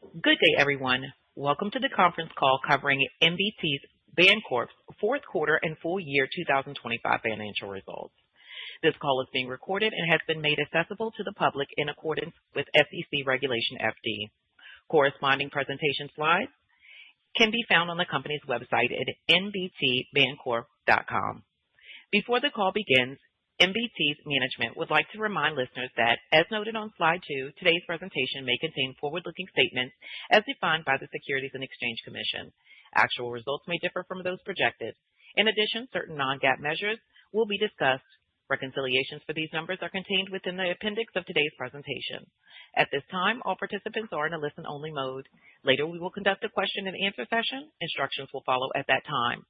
Good day, everyone. Welcome to the conference call covering NBT Bancorp's fourth quarter and full year 2025 financial results. This call is being recorded and has been made accessible to the public in accordance with SEC Regulation FD. Corresponding presentation slides can be found on the company's website at nbtbancorp.com. Before the call begins, NBT's management would like to remind listeners that, as noted on slide 2, today's presentation may contain forward-looking statements as defined by the Securities and Exchange Commission. Actual results may differ from those projected. In addition, certain non-GAAP measures will be discussed. Reconciliations for these numbers are contained within the appendix of today's presentation. At this time, all participants are in a listen-only mode. Later, we will conduct a question-and-answer session. Instructions will follow at that time.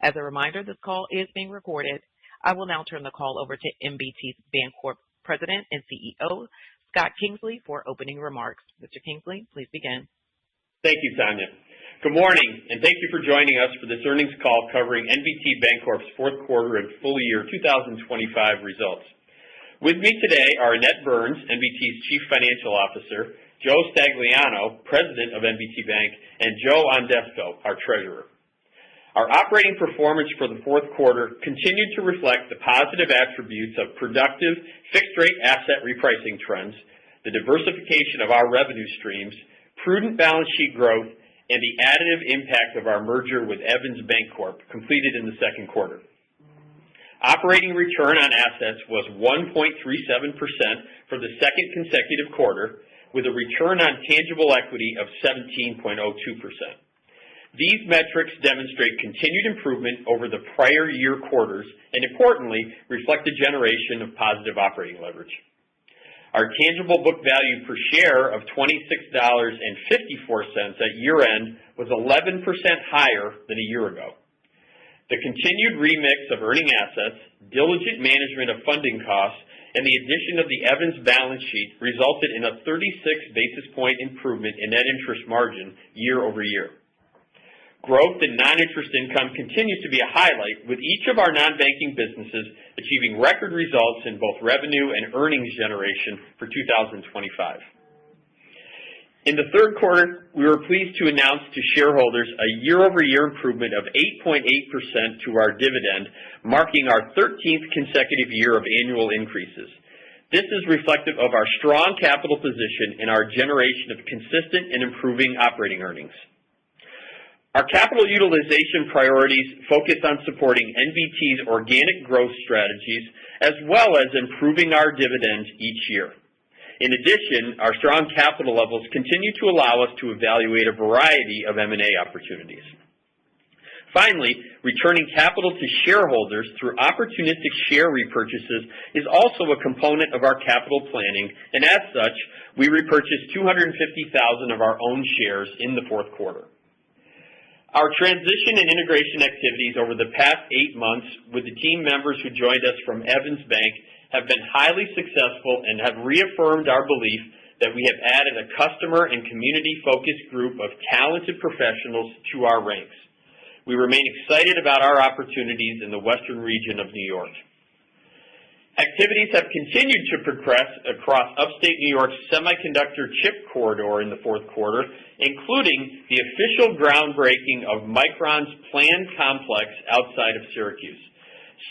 As a reminder, this call is being recorded. I will now turn the call over to NBT Bancorp President and CEO, Scott Kingsley, for opening remarks. Mr. Kingsley, please begin. Thank you, Tanya. Good morning, and thank you for joining us for this earnings call covering NBT Bancorp's fourth quarter and full year 2025 results. With me today are Annette Burns, NBT's Chief Financial Officer, Joe Stagliano, President of NBT Bank, and Joe Ondesco, our Treasurer. Our operating performance for the fourth quarter continued to reflect the positive attributes of productive fixed-rate asset repricing trends, the diversification of our revenue streams, prudent balance sheet growth, and the additive impact of our merger with Evans Bancorp completed in the second quarter. Operating return on assets was 1.37% for the second consecutive quarter, with a return on tangible equity of 17.02%. These metrics demonstrate continued improvement over the prior year quarters and, importantly, reflect a generation of positive operating leverage. Our tangible book value per share of $26.54 at year-end was 11% higher than a year ago. The continued remix of earning assets, diligent management of funding costs, and the addition of the Evans balance sheet resulted in a 36 basis point improvement in net interest margin year over year. Growth in non-interest income continues to be a highlight, with each of our non-banking businesses achieving record results in both revenue and earnings generation for 2025. In the third quarter, we were pleased to announce to shareholders a year-over-year improvement of 8.8% to our dividend, marking our 13th consecutive year of annual increases. This is reflective of our strong capital position and our generation of consistent and improving operating earnings. Our capital utilization priorities focus on supporting NBT's organic growth strategies as well as improving our dividends each year. In addition, our strong capital levels continue to allow us to evaluate a variety of M&A opportunities. Finally, returning capital to shareholders through opportunistic share repurchases is also a component of our capital planning, and as such, we repurchased 250,000 of our own shares in the fourth quarter. Our transition and integration activities over the past 8 months with the team members who joined us from Evans Bank have been highly successful and have reaffirmed our belief that we have added a customer and community-focused group of talented professionals to our ranks. We remain excited about our opportunities in the western region of New York. Activities have continued to progress across upstate New York's semiconductor chip corridor in the fourth quarter, including the official groundbreaking of Micron's planned complex outside of Syracuse.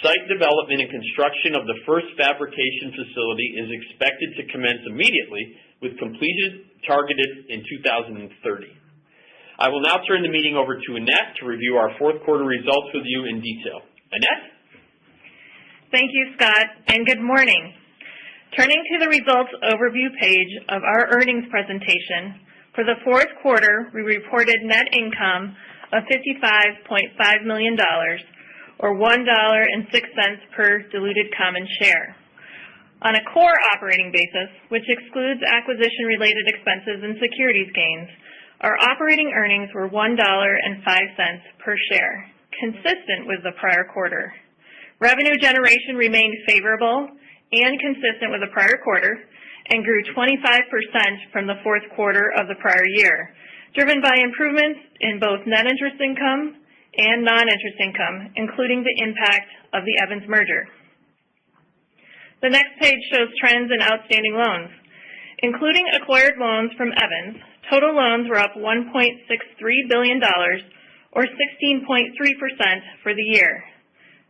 Site development and construction of the first fabrication facility is expected to commence immediately, with completion targeted in 2030. I will now turn the meeting over to Annette to review our fourth quarter results with you in detail. Annette? Thank you, Scott, and good morning. Turning to the results overview page of our earnings presentation, for the fourth quarter, we reported net income of $55.5 million, or $1.06 per diluted common share. On a core operating basis, which excludes acquisition-related expenses and securities gains, our operating earnings were $1.05 per share, consistent with the prior quarter. Revenue generation remained favorable and consistent with the prior quarter and grew 25% from the fourth quarter of the prior year, driven by improvements in both net interest income and non-interest income, including the impact of the Evans merger. The next page shows trends in outstanding loans. Including acquired loans from Evans, total loans were up $1.63 billion, or 16.3% for the year.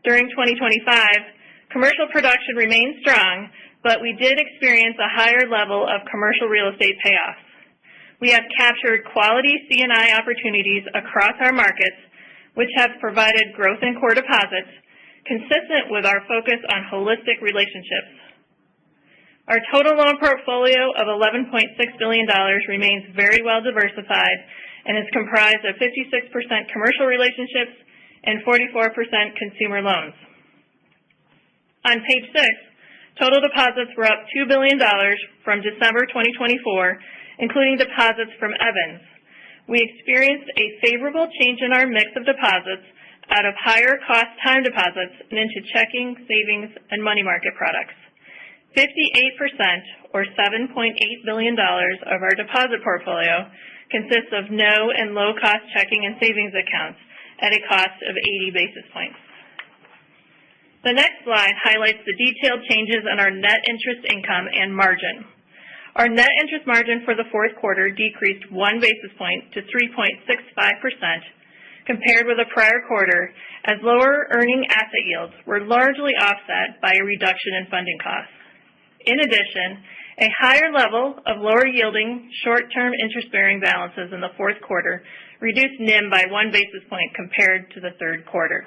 During 2025, commercial production remained strong, but we did experience a higher level of commercial real estate payoffs. We have captured quality C&I opportunities across our markets, which have provided growth in core deposits, consistent with our focus on holistic relationships. Our total loan portfolio of $11.6 billion remains very well diversified and is comprised of 56% commercial relationships and 44% consumer loans. On page 6, total deposits were up $2 billion from December 2024, including deposits from Evans. We experienced a favorable change in our mix of deposits out of higher cost time deposits and into checking, savings, and money market products. 58%, or $7.8 billion of our deposit portfolio consists of no and low cost checking and savings accounts at a cost of 80 basis points. The next slide highlights the detailed changes in our net interest income and margin. Our net interest margin for the fourth quarter decreased 1 basis point to 3.65% compared with the prior quarter, as lower earning asset yields were largely offset by a reduction in funding costs. In addition, a higher level of lower yielding short-term interest-bearing balances in the fourth quarter reduced NIM by 1 basis point compared to the third quarter.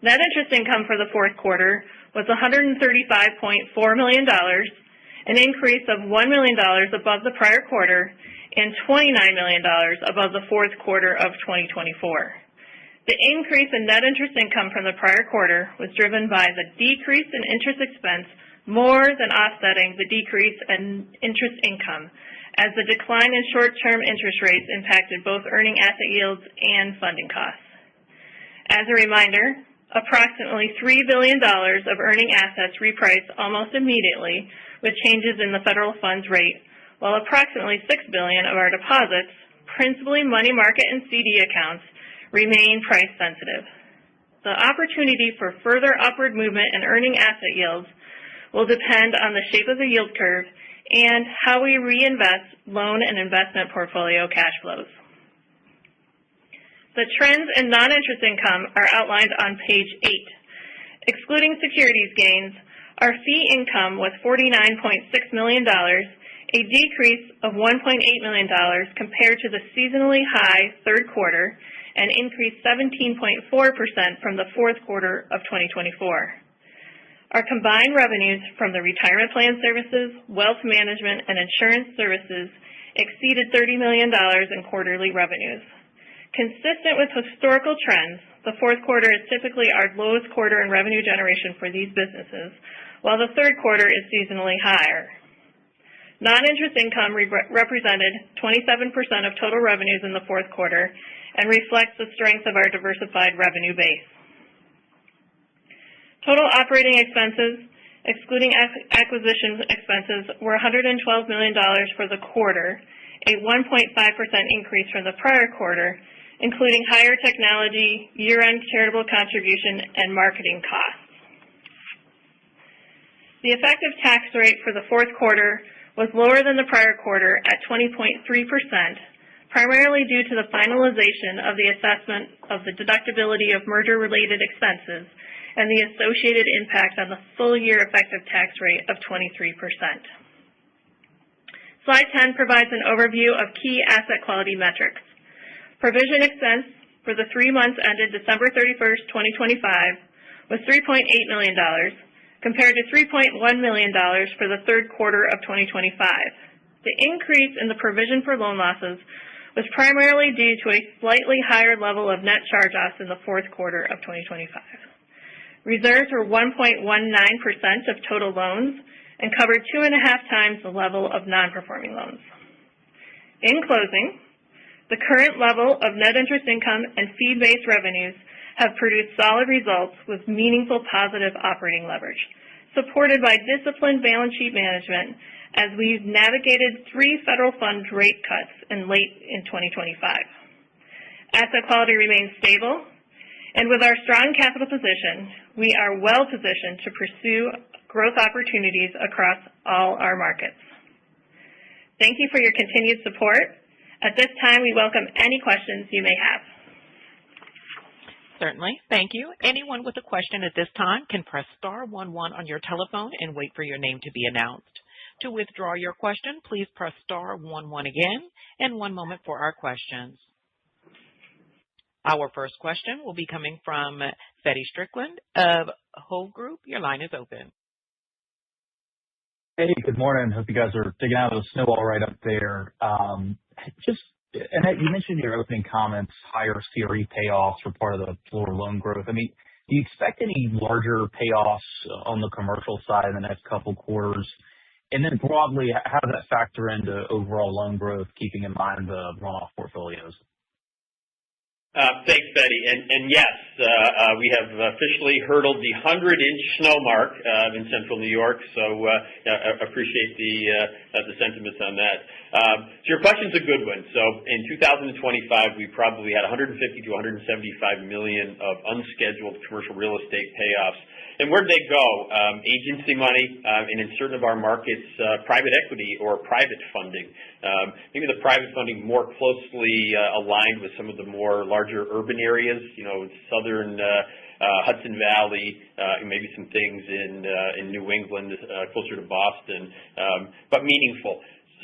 Net interest income for the fourth quarter was $135.4 million, an increase of $1 million above the prior quarter and $29 million above the fourth quarter of 2024. The increase in net interest income from the prior quarter was driven by the decrease in interest expense more than offsetting the decrease in interest income, as the decline in short-term interest rates impacted both earning asset yields and funding costs. As a reminder, approximately $3 billion of earning assets reprice almost immediately with changes in the federal funds rate, while approximately $6 billion of our deposits, principally money market and CD accounts, remain price sensitive. The opportunity for further upward movement in earning asset yields will depend on the shape of the yield curve and how we reinvest loan and investment portfolio cash flows. The trends in non-interest income are outlined on page 8. Excluding securities gains, our fee income was $49.6 million, a decrease of $1.8 million compared to the seasonally high third quarter, and increased 17.4% from the fourth quarter of 2024. Our combined revenues from the retirement plan services, wealth management, and insurance services exceeded $30 million in quarterly revenues. Consistent with historical trends, the fourth quarter is typically our lowest quarter in revenue generation for these businesses, while the third quarter is seasonally higher. Non-interest income represented 27% of total revenues in the fourth quarter and reflects the strength of our diversified revenue base. Total operating expenses, excluding acquisition expenses, were $112 million for the quarter, a 1.5% increase from the prior quarter, including higher technology, year-end charitable contribution, and marketing costs. The effective tax rate for the fourth quarter was lower than the prior quarter at 20.3%, primarily due to the finalization of the assessment of the deductibility of merger-related expenses and the associated impact on the full-year effective tax rate of 23%. Slide 10 provides an overview of key asset quality metrics. Provision expense for the 3 months ended December 31st, 2025 was $3.8 million, compared to $3.1 million for the third quarter of 2025. The increase in the provision for loan losses was primarily due to a slightly higher level of net charge-offs in the fourth quarter of 2025. Reserves were 1.19% of total loans and covered 2.5 times the level of non-performing loans. In closing, the current level of net interest income and fee-based revenues have produced solid results with meaningful positive operating leverage, supported by disciplined balance sheet management as we've navigated 3 federal funds rate cuts in late in 2025. Asset quality remains stable, and with our strong capital position, we are well positioned to pursue growth opportunities across all our markets. Thank you for your continued support. At this time, we welcome any questions you may have. Certainly. Thank you. Anyone with a question at this time can press star 11 on your telephone and wait for your name to be announced. To withdraw your question, please press star 11 again, and one moment for our questions. Our first question will be coming from Feddie Strickland of Hovde Group. Your line is open. Hey, good morning. Hope you guys are digging out of the snow all right up there. Annette, you mentioned in your opening comments higher CRE payoffs were part of the lower loan growth. I mean, do you expect any larger payoffs on the commercial side in the next couple quarters? And then broadly, how does that factor into overall loan growth, keeping in mind the runoff portfolios? Thanks, Betty. And yes, we have officially hurdled the 100-inch snow mark in central New York, so I appreciate the sentiments on that. So your question's a good one. So in 2025, we probably had $150 to $175 million of unscheduled commercial real estate payoffs. And where'd they go? Agency money, and in certain of our markets, private equity or private funding. Maybe the private funding more closely aligned with some of the more larger urban areas, southern Hudson Valley, maybe some things in New England, closer to Boston, but meaningful.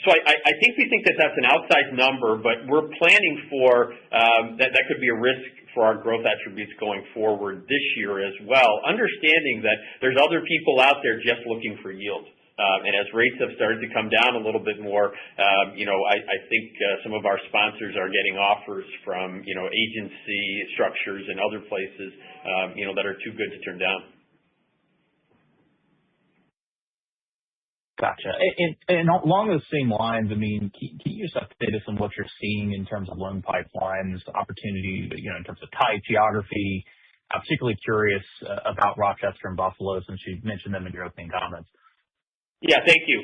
So I think we think that that's an outsized number, but we're planning for that could be a risk for our growth attributes going forward this year as well, understanding that there's other people out there just looking for yield. And as rates have started to come down a little bit more, I think some of our sponsors are getting offers from, agency structures and other places, that are too good to turn down. Gotcha. And along those same lines, I mean, can you just update us on what you're seeing in terms of loan pipelines, opportunity, in terms of type, geography? I'm particularly curious about Rochester and Buffalo, since you mentioned them in your opening comments. Yeah, thank you.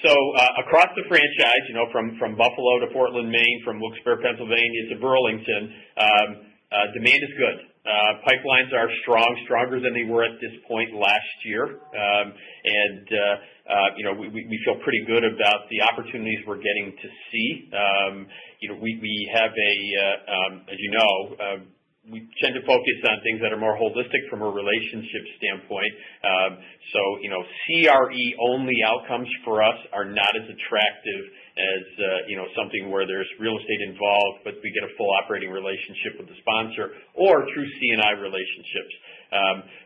So across the franchise, from Buffalo to Portland, Maine, from Wilkes-Barre, Pennsylvania to Burlington, demand is good. Pipelines are strong, stronger than they were at this point last year. We feel pretty good about the opportunities we're getting to see. We have we tend to focus on things that are more holistic from a relationship standpoint. So CRE only outcomes for us are not as attractive as something where there's real estate involved, but we get a full operating relationship with the sponsor, or true C&I relationships.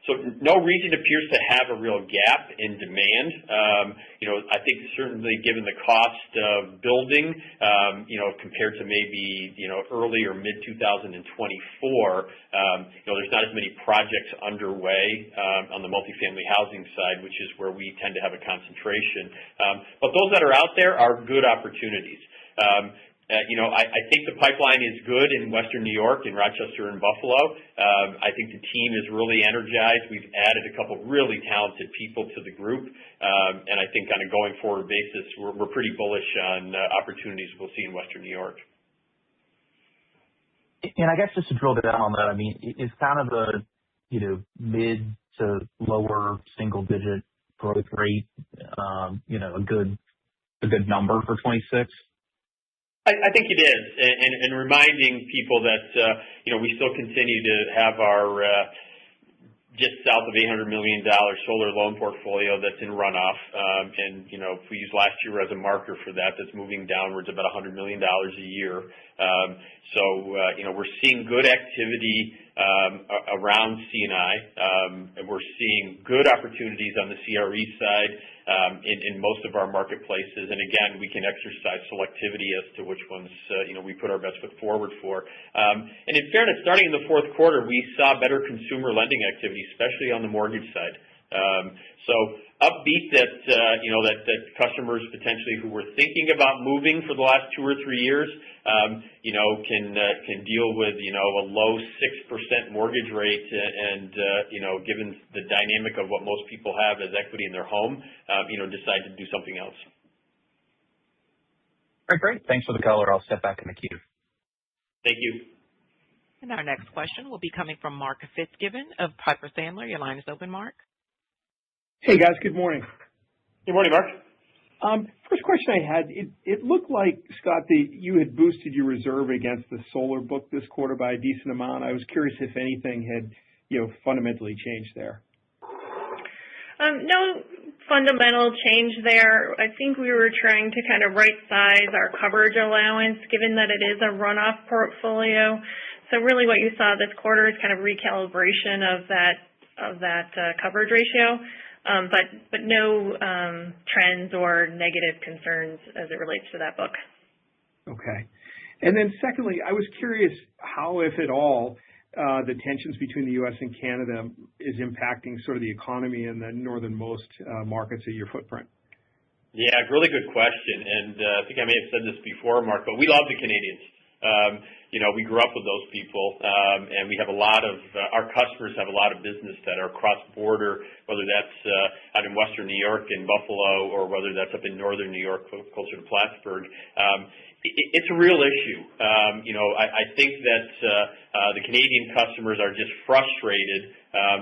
So no region appears to have a real gap in demand. I think certainly given the cost of building, compared to maybe early or mid 2024, there's not as many projects underway on the multifamily housing side, which is where we tend to have a concentration. But those that are out there are good opportunities. I think the pipeline is good in Western New York, in Rochester and Buffalo. I think the team is really energized. We've added a couple really talented people to the group. And I think on a going forward basis, we're pretty bullish on opportunities we'll see in Western New York. And I guess just to drill down on that, I mean, is kind of a, mid to lower single digit growth rate, a good number for 26? I think it is, and reminding people that we still continue to have our just south of $800 million solar loan portfolio that's in runoff, and if we use last year as a marker for that, that's moving downwards about $100 million a year. So we're seeing good activity around C&I, and we're seeing good opportunities on the CRE side in most of our marketplaces. And again, we can exercise selectivity as to which ones we put our best foot forward for. And in fairness, starting in the fourth quarter, we saw better consumer lending activity, especially on the mortgage side. So upbeat that that customers potentially who were thinking about moving for the last 2 or 3 years, can deal with a low 6% mortgage rate, and given the dynamic of what most people have as equity in their home, decide to do something else. All right, great. Thanks for the color. I'll step back in the queue. Thank you. And our next question will be coming from Mark Fitzgibbon of Piper Sandler. Your line is open, Mark. Hey, guys. Good morning. Good morning, Mark. First question I had, it looked like, Scott, that you had boosted your reserve against the solar book this quarter by a decent amount. I was curious if anything had, fundamentally changed there. No fundamental change there. I think we were trying to kind of right-size our coverage allowance, given that it is a runoff portfolio. So really what you saw this quarter is kind of recalibration of that coverage ratio, but no trends or negative concerns as it relates to that book. Okay. And then secondly, I was curious how, if at all, the tensions between the U.S. and Canada is impacting sort of the economy in the northernmost markets of your footprint. Yeah, really good question. And I think I may have said this before, Mark, but we love the Canadians. We grew up with those people, and we have a lot of our customers have a lot of business that are cross-border, whether that's out in Western New York in Buffalo or whether that's up in Northern New York closer to Plattsburgh. It's a real issue. I think that the Canadian customers are just frustrated,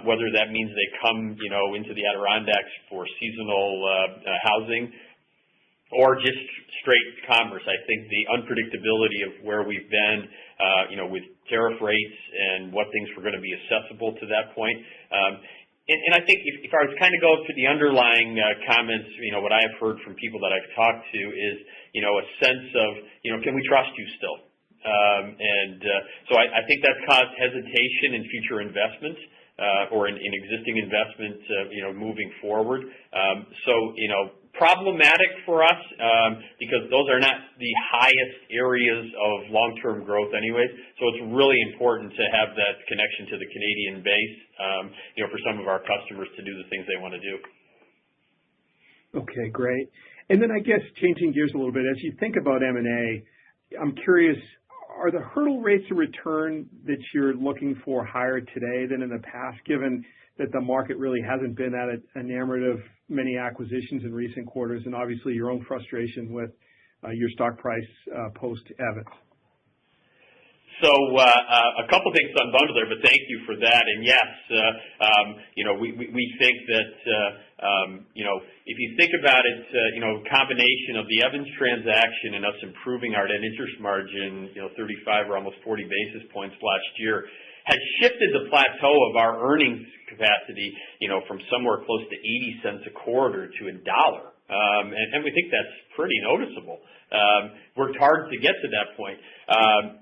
whether that means they come, into the Adirondacks for seasonal housing or just straight commerce. I think the unpredictability of where we've been, with tariff rates and what things were going to be accessible to that point. And I think if I was kind of go to the underlying comments, what I have heard from people that I've talked to is, a sense of, can we trust you still? So I think that's caused hesitation in future investments or in existing investments, moving forward. Problematic for us because those are not the highest areas of long-term growth anyways. So it's really important to have that connection to the Canadian base, for some of our customers to do the things they want to do. Okay, great. And then I guess changing gears a little bit, as you think about M&A, I'm curious, are the hurdle rates of return that you're looking for higher today than in the past, given that the market really hasn't been enamored of many acquisitions in recent quarters, and obviously your own frustration with your stock price post-Evans? So a couple things to unbundle there, but thank you for that. And yes, we think that if you think about it, combination of the Evans transaction and us improving our net interest margin, 35 or almost 40 basis points last year, has shifted the plateau of our earnings capacity, from somewhere close to 80 cents a quarter to $1. And we think that's pretty noticeable. Worked hard to get to that point.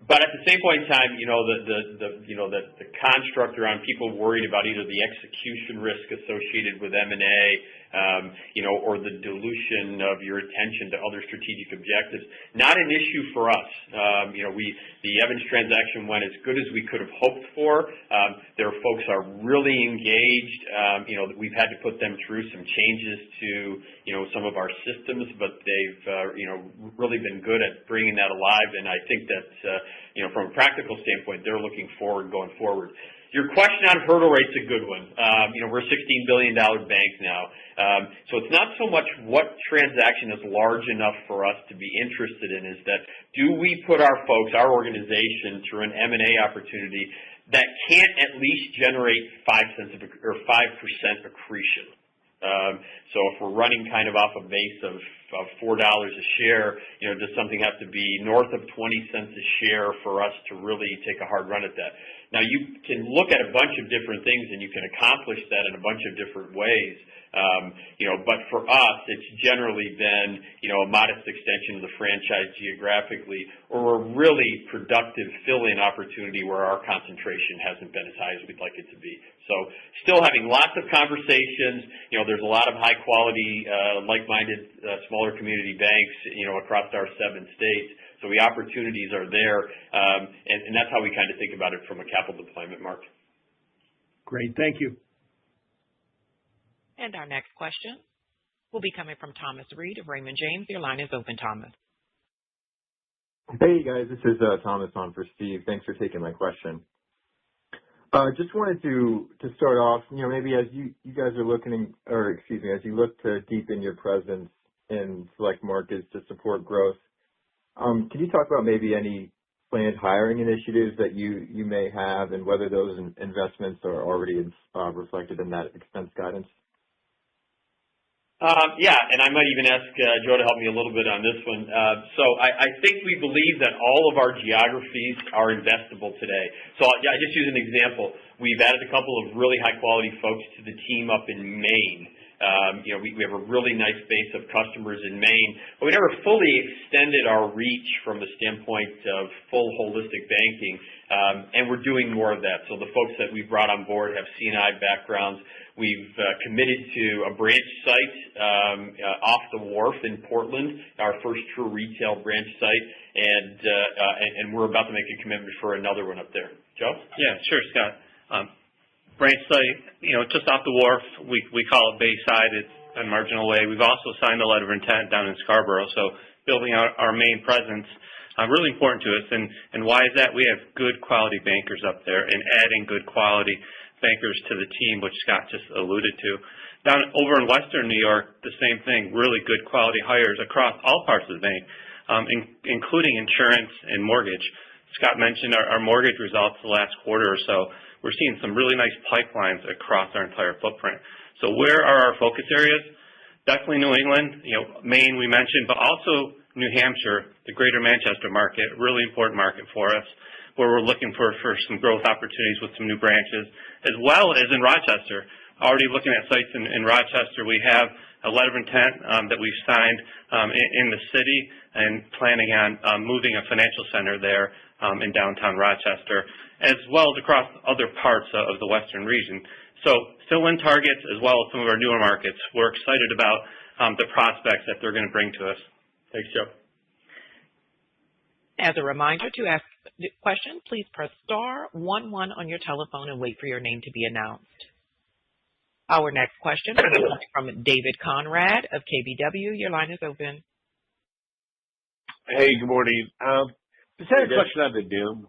But at the same point in time, the construct around people worried about either the execution risk associated with M&A, or the dilution of your attention to other strategic objectives, not an issue for us. The Evans transaction went as good as we could have hoped for. Their folks are really engaged. We've had to put them through some changes to, some of our systems, but they've, really been good at bringing that alive. And I think that, from a practical standpoint, they're looking forward going forward. Your question on hurdle rate's a good one. We're a $16 billion bank now. So it's not so much what transaction is large enough for us to be interested in, is that do we put our folks, our organization, through an M&A opportunity that can't at least generate 5% accretion? So if we're running kind of off a base of $4 a share, does something have to be north of 20 cents a share for us to really take a hard run at that? Now, you can look at a bunch of different things and you can accomplish that in a bunch of different ways. But for us, it's generally been, a modest extension of the franchise geographically, or a really productive fill-in opportunity where our concentration hasn't been as high as we'd like it to be. So still having lots of conversations. There's a lot of high-quality, like-minded, smaller community banks, across our 7 states. So the opportunities are there, and that's how we kind of think about it from a capital deployment, Mark. Great. Thank you. And our next question will be coming from Thomas Reed of Raymond James. Your line is open, Thomas. Hey, guys. This is Thomas on for Steve. Thanks for taking my question. Just wanted to start off, maybe as you guys are as you look to deepen your presence in select markets to support growth, can you talk about maybe any planned hiring initiatives that you may have, and whether those investments are already reflected in that expense guidance? Yeah, and I might even ask Joe to help me a little bit on this one. So I think we believe that all of our geographies are investable today. So I just use an example. We've added a couple of really high-quality folks to the team up in Maine. We have a really nice base of customers in Maine, but we never fully extended our reach from the standpoint of full holistic banking, and we're doing more of that. So the folks that we've brought on board have C&I backgrounds. We've committed to a branch site off the wharf in Portland, our first true retail branch site, and we're about to make a commitment for another one up there. Joe? Yeah, sure, Scott. Branch site, just off the wharf, we call it Bayside. It's a marginal way. We've also signed a letter of intent down in Scarborough, so building out our main presence, really important to us. And why is that? We have good quality bankers up there, and adding good quality bankers to the team, which Scott just alluded to. Down over in Western New York, the same thing, really good quality hires across all parts of the bank, including insurance and mortgage. Scott mentioned our mortgage results the last quarter or so. We're seeing some really nice pipelines across our entire footprint. So where are our focus areas? Definitely New England, Maine we mentioned, but also New Hampshire, the greater Manchester market, really important market for us, where we're looking for some growth opportunities with some new branches, as well as in Rochester. Already looking at sites in Rochester. We have a letter of intent that we've signed in the city and planning on moving a financial center there in downtown Rochester, as well as across other parts of the western region. So still in targets, as well as some of our newer markets. We're excited about the prospects that they're going to bring to us. Thanks, Joe. As a reminder, to ask a question, please press star 11 on your telephone and wait for your name to be announced. Our next question is from David Conrad of KBW. Your line is open. Hey, good morning. Just had a question on the NIM.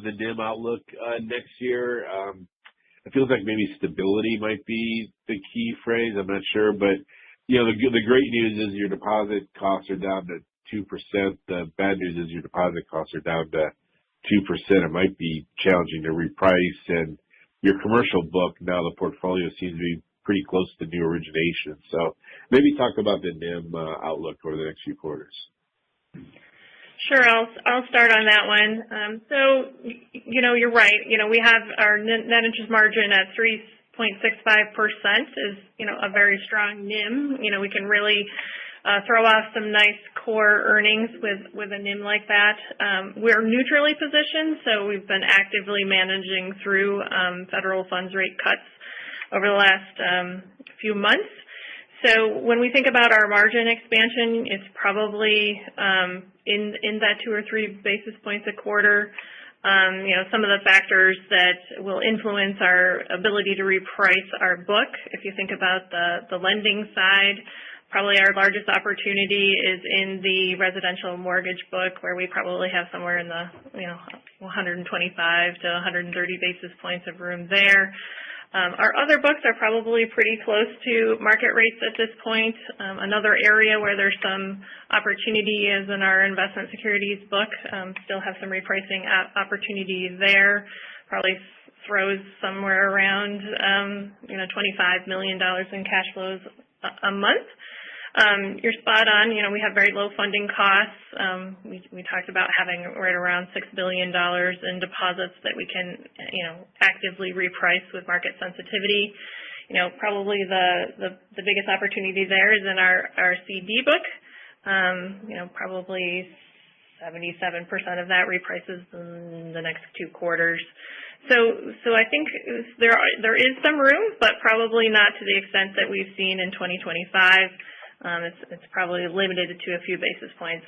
The NIM outlook next year. It feels like maybe stability might be the key phrase. I'm not sure, but the great news is your deposit costs are down to 2%. The bad news is your deposit costs are down to 2%. It might be challenging to reprice, and your commercial book now the portfolio seems to be pretty close to new origination. So maybe talk about the NIM outlook over the next few quarters. Sure, I'll start on that one. So, you're right. We have our net interest margin at 3.65% is, a very strong NIM. We can really throw off some nice core earnings with a NIM like that. We're neutrally positioned, so we've been actively managing through federal funds rate cuts over the last few months. So when we think about our margin expansion, it's probably in that 2 or 3 basis points a quarter. Some of the factors that will influence our ability to reprice our book, if you think about the lending side, probably our largest opportunity is in the residential mortgage book, where we probably have somewhere in the 125 to 130 basis points of room there. Our other books are probably pretty close to market rates at this point. Another area where there's some opportunity is in our investment securities book. Still have some repricing opportunity there. Probably throws somewhere around $25 million in cash flows a month. You're spot on. We have very low funding costs. We talked about having right around $6 billion in deposits that we can, actively reprice with market sensitivity. Probably the biggest opportunity there is in our CD book. Probably 77% of that reprices in the next 2 quarters. So I think there is some room, but probably not to the extent that we've seen in 2025. It's probably limited to a few basis points.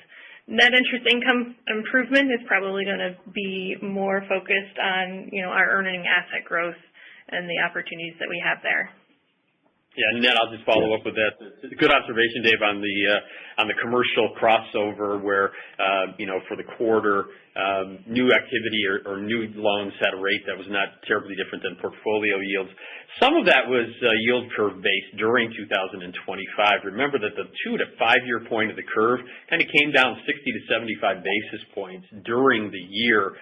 Net interest income improvement is probably going to be more focused on, our earning asset growth and the opportunities that we have there. Yeah, and then I'll just follow up with that. It's a good observation, Dave, on the commercial crossover where, for the quarter, new activity or new loans had a rate that was not terribly different than portfolio yields. Some of that was yield curve based during 2025. Remember that the 2 to 5 year point of the curve kind of came down 60 to 75 basis points during the year.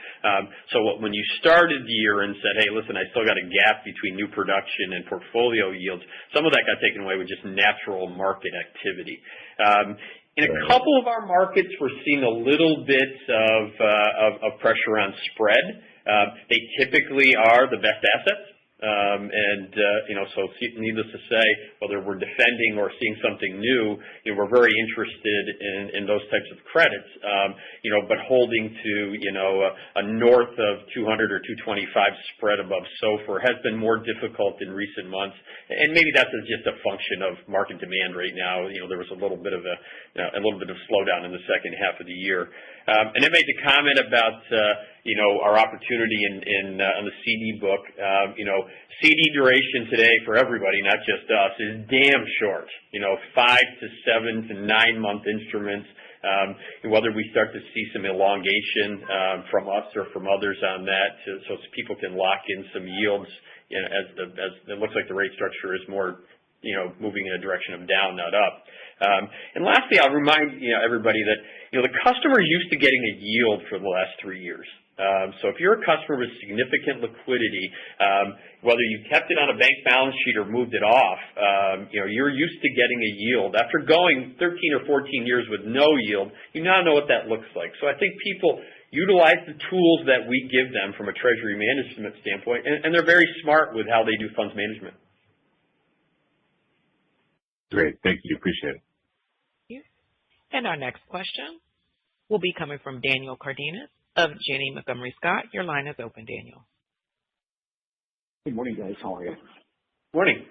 So when you started the year and said, hey, listen, I still got a gap between new production and portfolio yields, some some of that got taken away with just natural market activity. In a couple of our markets, we're seeing a little bit of pressure on spread. They typically are the best assets. So needless to say, whether we're defending or seeing something new, we're very interested in those types of credits. But holding to, a north of 200 or 225 spread above SOFR has been more difficult in recent months. And maybe that's just a function of market demand right now. There was a little bit of slowdown in the second half of the year. And I made the comment about, our opportunity on the CD book. CD duration today for everybody, not just us, is damn short. 5 to 7 to 9 month instruments. Whether we start to see some elongation from us or from others on that, so people can lock in some yields, as it looks like the rate structure is more, moving in a direction of down, not up. And lastly, I'll remind everybody that the customer is used to getting a yield for the last 3 years. So if you're a customer with significant liquidity, whether you kept it on a bank balance sheet or moved it off, you're used to getting a yield. After going 13 or 14 years with no yield, you now know what that looks like. So I think people utilize the tools that we give them from a treasury management standpoint, and they're very smart with how they do funds management. Great. Thank you. Appreciate it. And our next question will be coming from Daniel Cardenas of Janney Montgomery Scott. Your line is open, Daniel. Good morning, guys. How are you? Morning.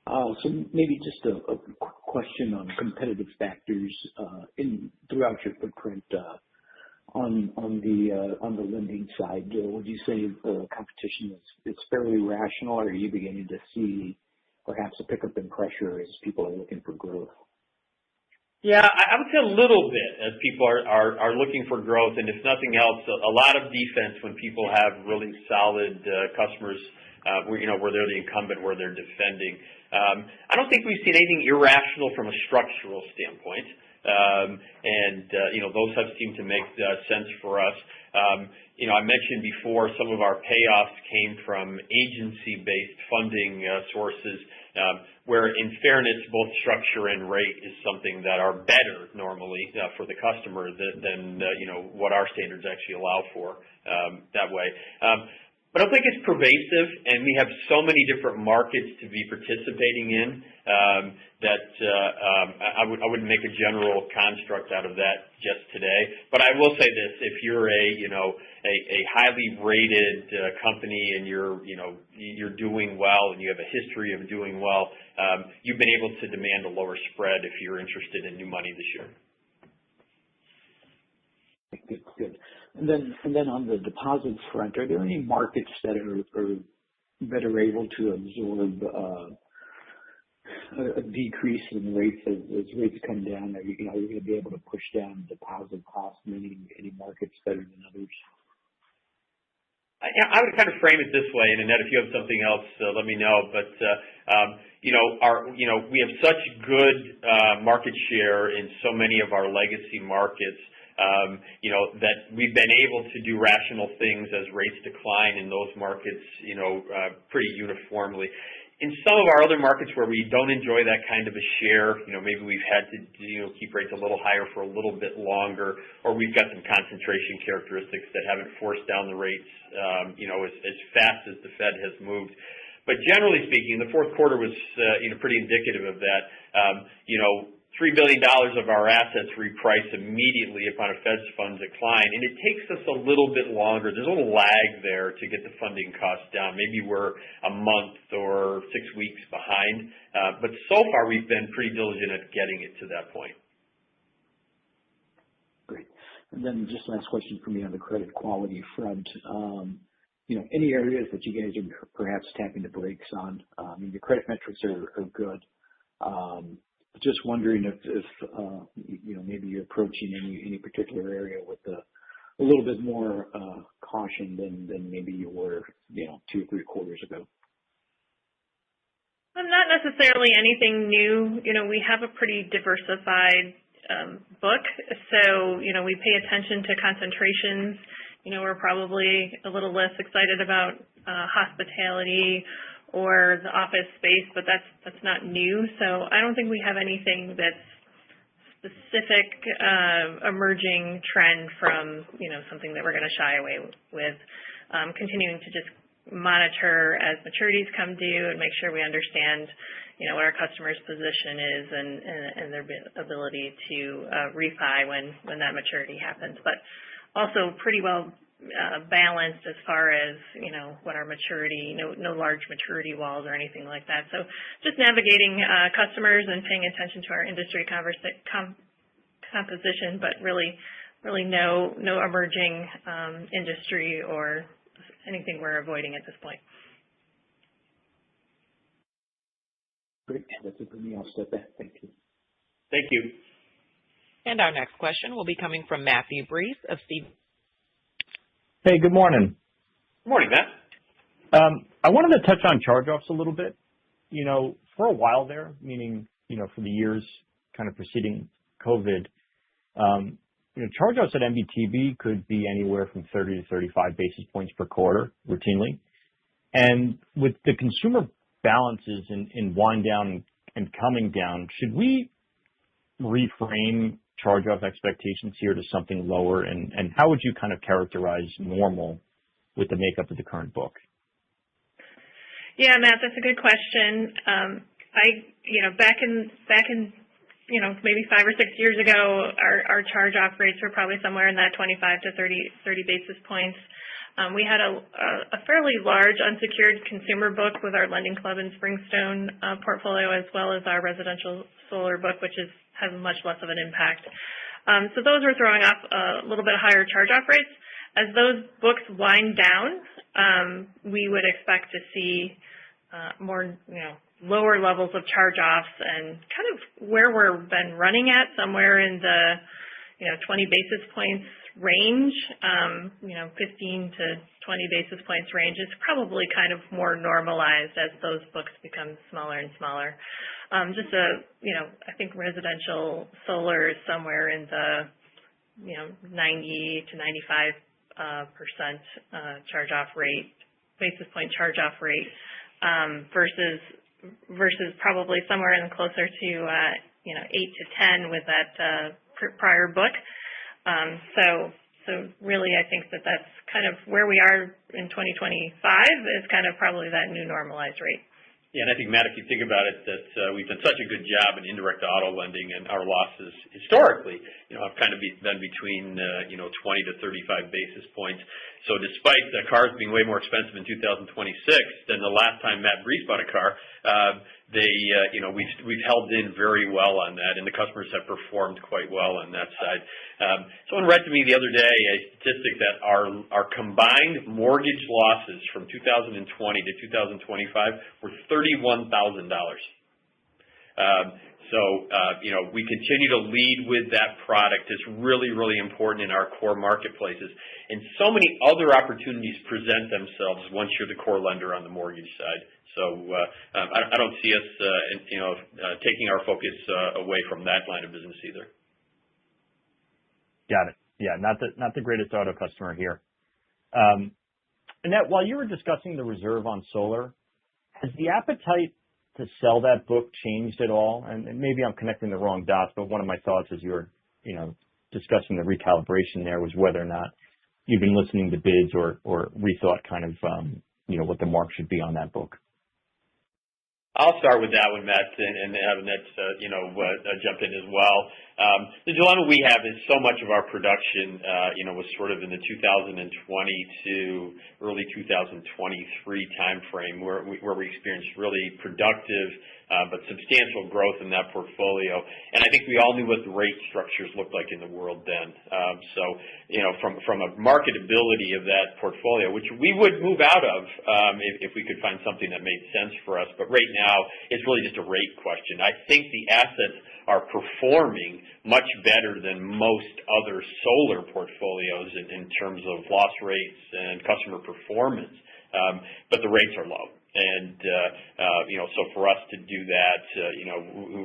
So maybe just a question on competitive factors throughout your footprint on the lending side. Would you say the competition is fairly rational, or are you beginning to see perhaps a pickup in pressure as people are looking for growth? Yeah, I would say a little bit as people are looking for growth, and if nothing else, a lot of defense when people have really solid customers, where they're the incumbent, where they're defending. I don't think we've seen anything irrational from a structural standpoint, and those have seemed to make sense for us. I mentioned before some of our payoffs came from agency-based funding sources, where in fairness, both structure and rate is something that are better normally for the customer than what our standards actually allow for that way. But I don't think it's pervasive, and we have so many different markets to be participating in that I wouldn't make a general construct out of that just today. But I will say this: if you're a highly rated company and you're doing well and you have a history of doing well, you've been able to demand a lower spread if you're interested in new money this year. Good. And then on the deposits front, are there any markets that are able to absorb a decrease in rates as rates come down? Are you going to be able to push down deposit costs in any markets better than others? I would kind of frame it this way, and Annette, if you have something else, let me know. But we have such good market share in so many of our legacy markets. That we've been able to do rational things as rates decline in those markets, pretty uniformly. In some of our other markets where we don't enjoy that kind of a share, maybe we've had to keep rates a little higher for a little bit longer, or we've got some concentration characteristics that haven't forced down the rates, as fast as the Fed has moved. But generally speaking, the fourth quarter was, pretty indicative of that. $3 billion of our assets reprice immediately upon a Fed's funds decline, and it takes us a little bit longer. There's a little lag there to get the funding costs down. Maybe we're a month or 6 weeks behind, but so far we've been pretty diligent at getting it to that point. Great. And then just last question for me on the credit quality front. Any areas that you guys are perhaps tapping the brakes on? Your credit metrics are good. Just wondering if maybe you're approaching any particular area with a little bit more caution than maybe you were 2 or 3 quarters ago. Not necessarily anything new. We have a pretty diversified book, so we pay attention to concentrations. We're probably a little less excited about hospitality or the office space, but that's not new. So I don't think we have anything that's specific emerging trend from something that we're going to shy away with. Continuing to just monitor as maturities come due and make sure we understand what our customer's position is and their ability to refi when that maturity happens. But also pretty well balanced as far as what our maturity, no large maturity walls or anything like that. So just navigating customers and paying attention to our industry composition, but really no emerging industry or anything we're avoiding at this point. Great. That's it for me. I'll step back. Thank you. Thank you. And our next question will be coming from Matthew Breese of Steve. Hey, good morning. Good morning, Matt. I wanted to touch on charge-offs a little bit. For a while there, meaning, for the years kind of preceding COVID, charge-offs at NBTB could be anywhere from 30 to 35 basis points per quarter routinely. And with the consumer balances in wind down and coming down, should we reframe charge-off expectations here to something lower? And how would you kind of characterize normal with the makeup of the current book? Yeah, Matt, that's a good question. Back in maybe 5 or 6 years ago, our charge-off rates were probably somewhere in that 25 to 30 basis points. We had a fairly large unsecured consumer book with our Lending Club and Springstone portfolio, as well as our residential solar book, which has much less of an impact. So those were throwing off a little bit higher charge-off rates. As those books wind down, we would expect to see more, lower levels of charge-offs, and kind of where we've been running at, somewhere in the 20 basis points range, 15 to 20 basis points range is probably kind of more normalized as those books become smaller and smaller. I think residential solar is somewhere in the 90 to 95% charge-off rate, basis point charge-off rate, versus probably somewhere in closer to 8 to 10 with that prior book. So really, I think that's kind of where we are in 2025 is kind of probably that new normalized rate. Yeah, and I think, Matt, if you think about it, that we've done such a good job in indirect auto lending, and our losses historically, have kind of been between 20 to 35 basis points. So despite the cars being way more expensive in 2026 than the last time Matt Breese bought a car, we've held in very well on that, and the customers have performed quite well on that side. Someone read to me the other day a statistic that our combined mortgage losses from 2020 to 2025 were $31,000. We continue to lead with that product. It's really, really important in our core marketplaces. And so many other opportunities present themselves once you're the core lender on the mortgage side. So I don't see us, taking our focus away from that line of business either. Got it. Yeah, not the greatest auto customer here. Annette, while you were discussing the reserve on solar, has the appetite to sell that book changed at all? And maybe I'm connecting the wrong dots, but one of my thoughts as you were, discussing the recalibration there was whether or not you've been listening to bids or rethought kind of, what the mark should be on that book. I'll start with that one, Matt, and have Annette, jump in as well. The dilemma we have is so much of our production, was sort of in the 2020 to early 2023 timeframe, where we experienced really productive but substantial growth in that portfolio. And I think we all knew what the rate structures looked like in the world then. From a marketability of that portfolio, which we would move out of if we could find something that made sense for us. But right now, it's really just a rate question. I think the assets are performing much better than most other solar portfolios in terms of loss rates and customer performance. But the rates are low. And so for us to do that,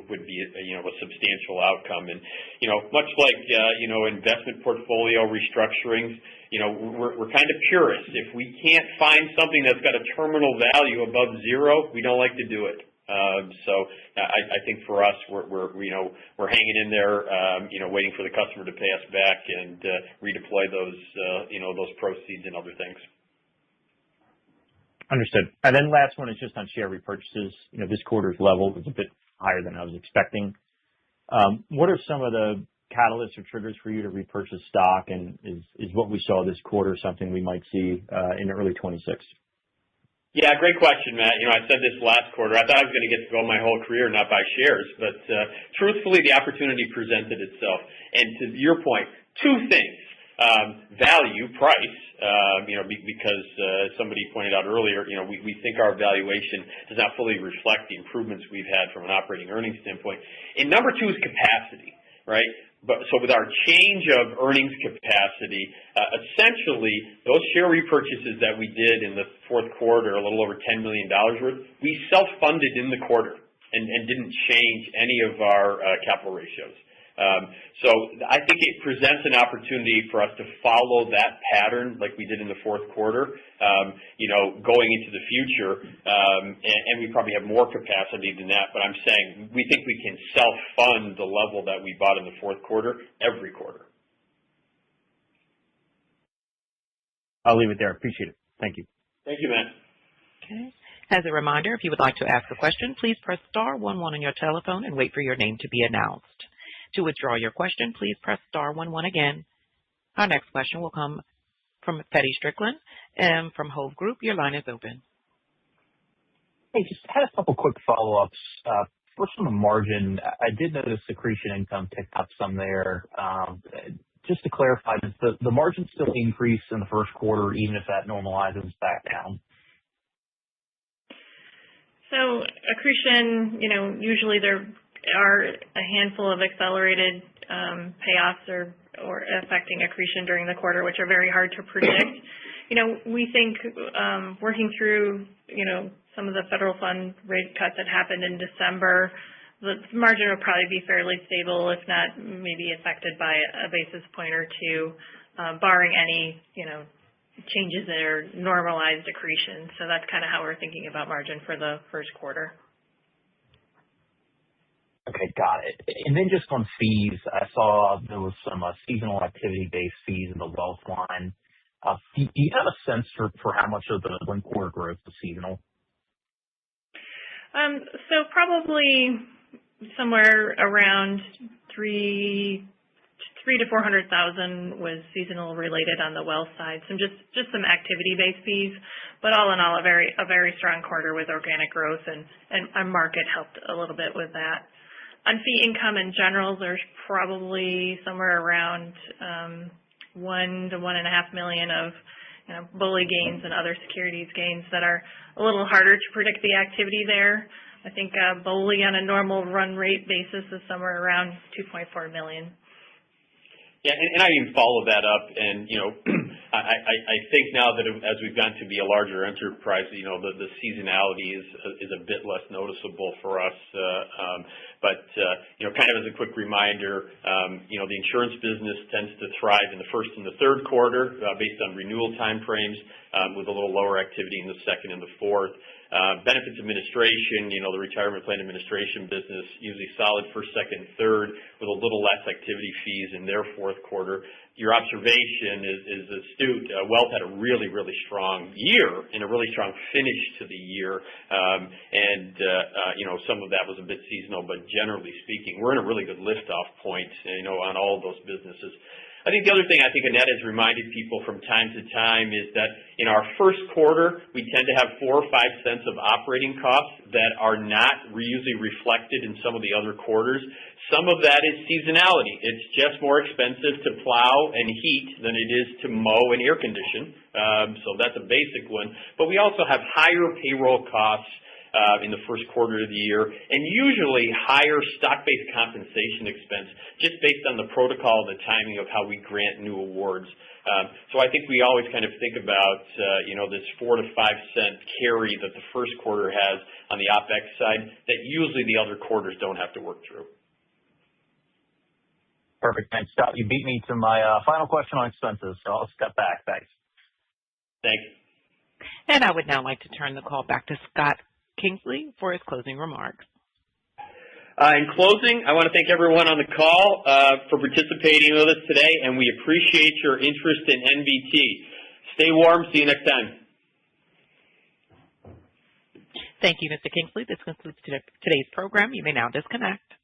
would be a substantial outcome. And much like investment portfolio restructurings, we're kind of purists. If we can't find something that's got a terminal value above zero, we don't like to do it. So I think for us, we're hanging in there, waiting for the customer to pay us back and redeploy those proceeds and other things. Understood. And then last one is just on share repurchases. This quarter's level was a bit higher than I was expecting. What are some of the catalysts or triggers for you to repurchase stock, and is what we saw this quarter something we might see in early 26? Yeah, great question, Matt. I said this last quarter. I thought I was going to get to go my whole career not buy shares, but truthfully, the opportunity presented itself. And to your point, two things. Value, price, because somebody pointed out earlier, we think our valuation does not fully reflect the improvements we've had from an operating earnings standpoint. And number two is capacity, right? So with our change of earnings capacity, essentially those share repurchases that we did in the fourth quarter, a little over $10 million worth, we self-funded in the quarter and didn't change any of our capital ratios. So I think it presents an opportunity for us to follow that pattern like we did in the fourth quarter, going into the future, and we probably have more capacity than that, but I'm saying we think we can self-fund the level that we bought in the fourth quarter every quarter. I'll leave it there. Appreciate it. Thank you. Thank you, Matt. Okay. As a reminder, if you would like to ask a question, please press star 11 on your telephone and wait for your name to be announced. To withdraw your question, please press star 11 again. Our next question will come from Feddie Strickland from Hovde Group. Your line is open. Hey, just had a couple quick follow-ups. First on the margin, I did notice accretion income ticked up some there. Just to clarify, does the margin still increase in the first quarter even if that normalizes back down? So accretion, usually there are a handful of accelerated payoffs or affecting accretion during the quarter, which are very hard to predict. We think working through, some of the federal fund rate cuts that happened in December, the margin will probably be fairly stable, if not maybe affected by a basis point or two, barring any, changes that are normalized accretion. So that's kind of how we're thinking about margin for the first quarter. Okay, got it. And then just on fees, I saw there was some seasonal activity-based fees in the wealth line. Do you have a sense for how much of the linked quarter growth was seasonal? So probably somewhere around $300,000 to $400,000 was seasonal related on the wealth side. Just some activity-based fees, but all in all, a very strong quarter with organic growth, and our market helped a little bit with that. On fee income in general, there's probably somewhere around $1 to $1.5 million of BOLI gains and other securities gains that are a little harder to predict the activity there. I think BOLI on a normal run rate basis is somewhere around $2.4 million. Yeah, and I even follow that up, and I think now that as we've gotten to be a larger enterprise, the seasonality is a bit less noticeable for us. But kind of as a quick reminder, the insurance business tends to thrive in the first and the third quarter based on renewal time frames, with a little lower activity in the second and the fourth. Benefits administration, the retirement plan administration business, usually solid first, second, third, with a little less activity fees in their fourth quarter. Your observation is astute. Wealth had a really, really strong year and a really strong finish to the year. Some of that was a bit seasonal, but generally speaking, we're in a really good lift-off point, on all of those businesses. I think the other thing Annette has reminded people from time to time is that in our first quarter, we tend to have 4 or 5 cents of operating costs that are not usually reflected in some of the other quarters. Some of that is seasonality. It's just more expensive to plow and heat than it is to mow and air condition. So that's a basic one. But we also have higher payroll costs in the first quarter of the year, and usually higher stock-based compensation expense just based on the protocol and the timing of how we grant new awards. So I think we always kind of think about, this 4 to 5 cent carry that the first quarter has on the OpEx side that usually the other quarters don't have to work through. Perfect. Thanks, Scott. You beat me to my final question on expenses, so I'll step back. Thanks. Thanks. And I would now like to turn the call back to Scott Kingsley for his closing remarks. In closing, I want to thank everyone on the call for participating with us today, and we appreciate your interest in NBT. Stay warm. See you next time. Thank you, Mr. Kingsley. This concludes today's program. You may now disconnect.